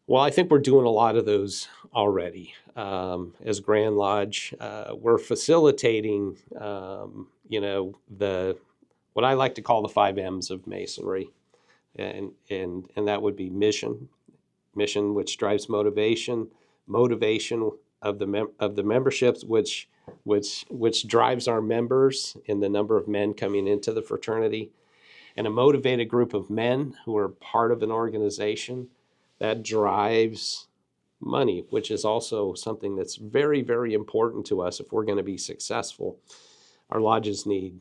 Well, I think we're doing a lot of those already. As Grand Lodge, we're facilitating, the what I like to call the 5 M's of Masonry, and that would be mission which drives motivation of the memberships, which drives our members in the number of men coming into the fraternity, and a motivated group of men who are part of an organization that drives money, which is also something that's very, very important to us if we're going to be successful. Our lodges need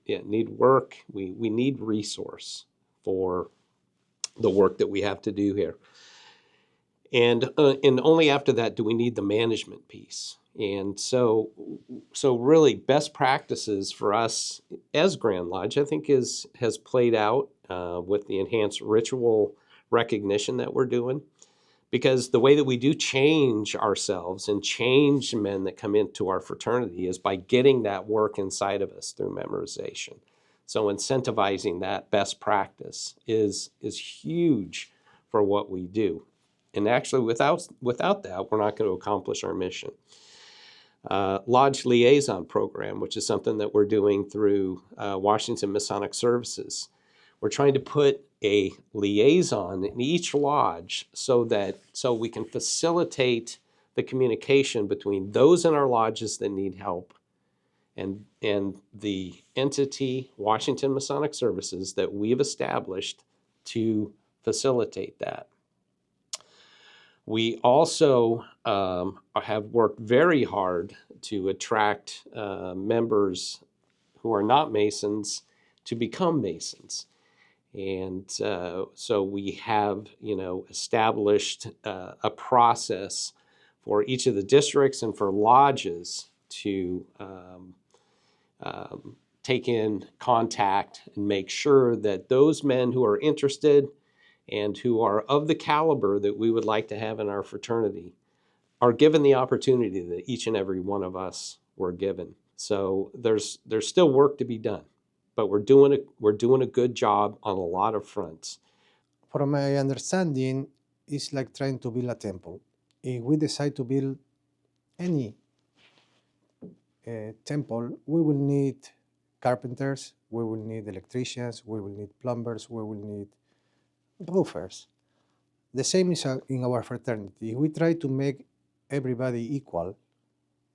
work. We need resource for the work that we have to do here. And only after that do we need the management piece. And so really best practices for us as Grand Lodge, I think has played out with the enhanced ritual recognition that we're doing. Because the way that we do change ourselves and change men that come into our fraternity is by getting that work inside of us through memorization. So incentivizing that best practice is huge for what we do. And actually, without that, we're not going to accomplish our mission. Lodge Liaison Program, which is something that we're doing through Washington Masonic Services. We're trying to put a liaison in each lodge so we can facilitate the communication between those in our lodges that need help and the entity, Washington Masonic Services, that we've established to facilitate that. We also have worked very hard to attract members who are not Masons to become Masons. And so we have, established a process for each of the districts and for lodges to take in contact and make sure that those men who are interested and who are of the caliber that we would like to have in our fraternity are given the opportunity that each and every one of us were given. So there's still work to be done, but we're doing a good job on a lot of fronts. From my understanding, it's like trying to build a temple. If we decide to build any temple, we will need carpenters, we will need electricians, we will need plumbers, we will need roofers. The same is in our fraternity. If we try to make everybody equal,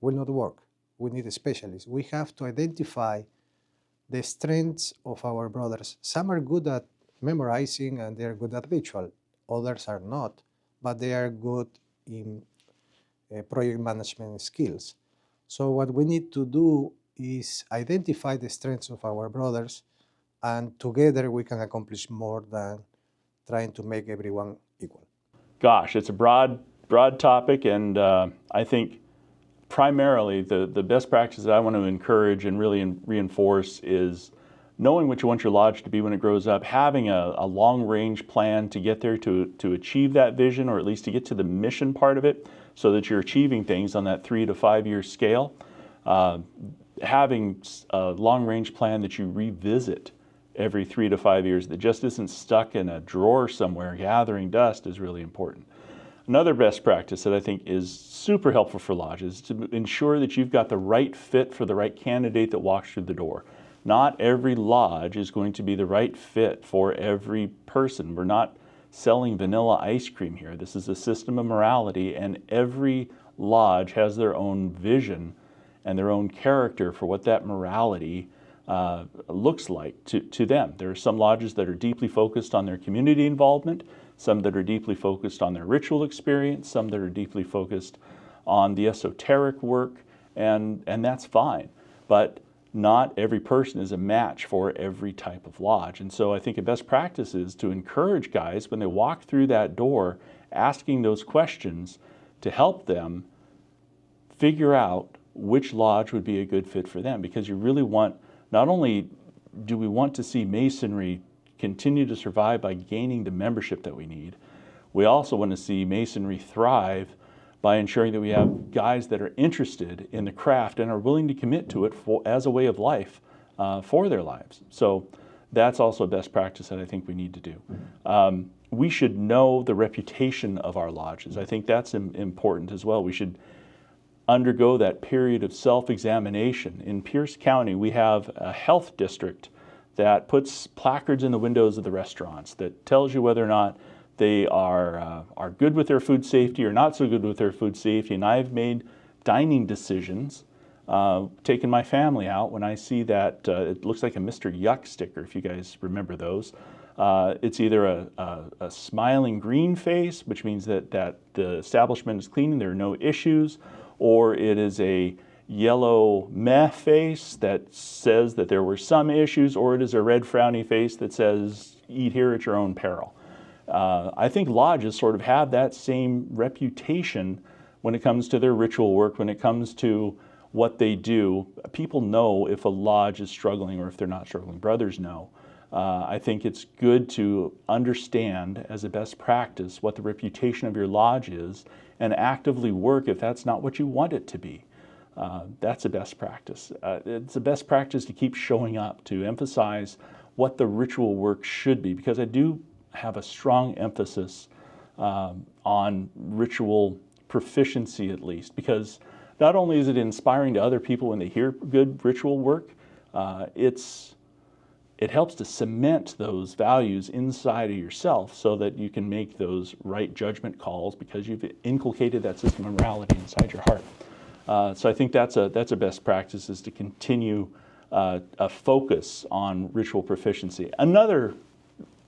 will not work. We need a specialist. We have to identify the strengths of our brothers. Some are good at memorizing and they're good at ritual. Others are not, but they are good in project management skills. So what we need to do is identify the strengths of our brothers, and together we can accomplish more than trying to make everyone equal. Gosh, it's a broad topic, and I think primarily the best practice that I want to encourage and really reinforce is knowing what you want your lodge to be when it grows up, having a long-range plan to get there to achieve that vision, or at least to get to the mission part of it, so that you're achieving things on that 3 to 5 year scale. Having a long-range plan that you revisit every 3 to 5 years, that just isn't stuck in a drawer somewhere gathering dust, is really important. Another best practice that I think is super helpful for lodges is to ensure that you've got the right fit for the right candidate that walks through the door. Not every lodge is going to be the right fit for every person. We're not selling vanilla ice cream here. This is a system of morality, and every lodge has their own vision and their own character for what that morality looks like to them. There are some lodges that are deeply focused on their community involvement, some that are deeply focused on their ritual experience, some that are deeply focused on the esoteric work, and that's fine. But not every person is a match for every type of lodge. And so I think a best practice is to encourage guys when they walk through that door, asking those questions to help them figure out which lodge would be a good fit for them. Because you really want, not only do we want to see Masonry continue to survive by gaining the membership that we need, we also want to see Masonry thrive by ensuring that we have guys that are interested in the craft and are willing to commit to it as a way of life for their lives. So that's also a best practice that I think we need to do. we should know the reputation of our lodges. I think that's important as well. We should undergo that period of self-examination. In Pierce County, we have a health district that puts placards in the windows of the restaurants that tells you whether or not they are good with their food safety or not so good with their food safety. And I've made dining decisions, taken my family out when I see that it looks like a Mr. Yuck sticker, if you guys remember those. It's either a smiling green face, which means that the establishment is clean and there are no issues, or it is a yellow meh face that says that there were some issues, or it is a red frowny face that says eat here at your own peril. I think lodges sort of have that same reputation when it comes to their ritual work, when it comes to what they do. People know if a lodge is struggling or if they're not struggling. Brothers know. I think it's good to understand as a best practice what the reputation of your lodge is and actively work if that's not what you want it to be. That's a best practice. It's a best practice to keep showing up, to emphasize what the ritual work should be, because I do have a strong emphasis on ritual proficiency, at least, because not only is it inspiring to other people when they hear good ritual work, it helps to cement those values inside of yourself so that you can make those right judgment calls because you've inculcated that system of morality inside your heart. So I think that's a best practice, is to continue a focus on ritual proficiency. Another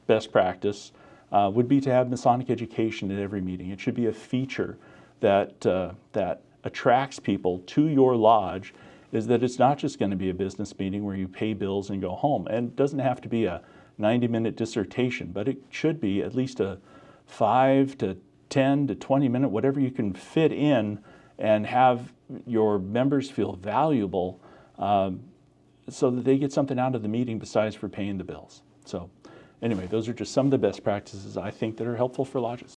best practice would be to have Masonic education at every meeting. It should be a feature that attracts people to your lodge, is that it's not just going to be a business meeting where you pay bills and go home. And it doesn't have to be a 90-minute dissertation, but it should be at least a 5 to 10 to 20-minute, whatever you can fit in, and have your members feel valuable so that they get something out of the meeting besides for paying the bills. So anyway, those are just some of the best practices I think that are helpful for lodges.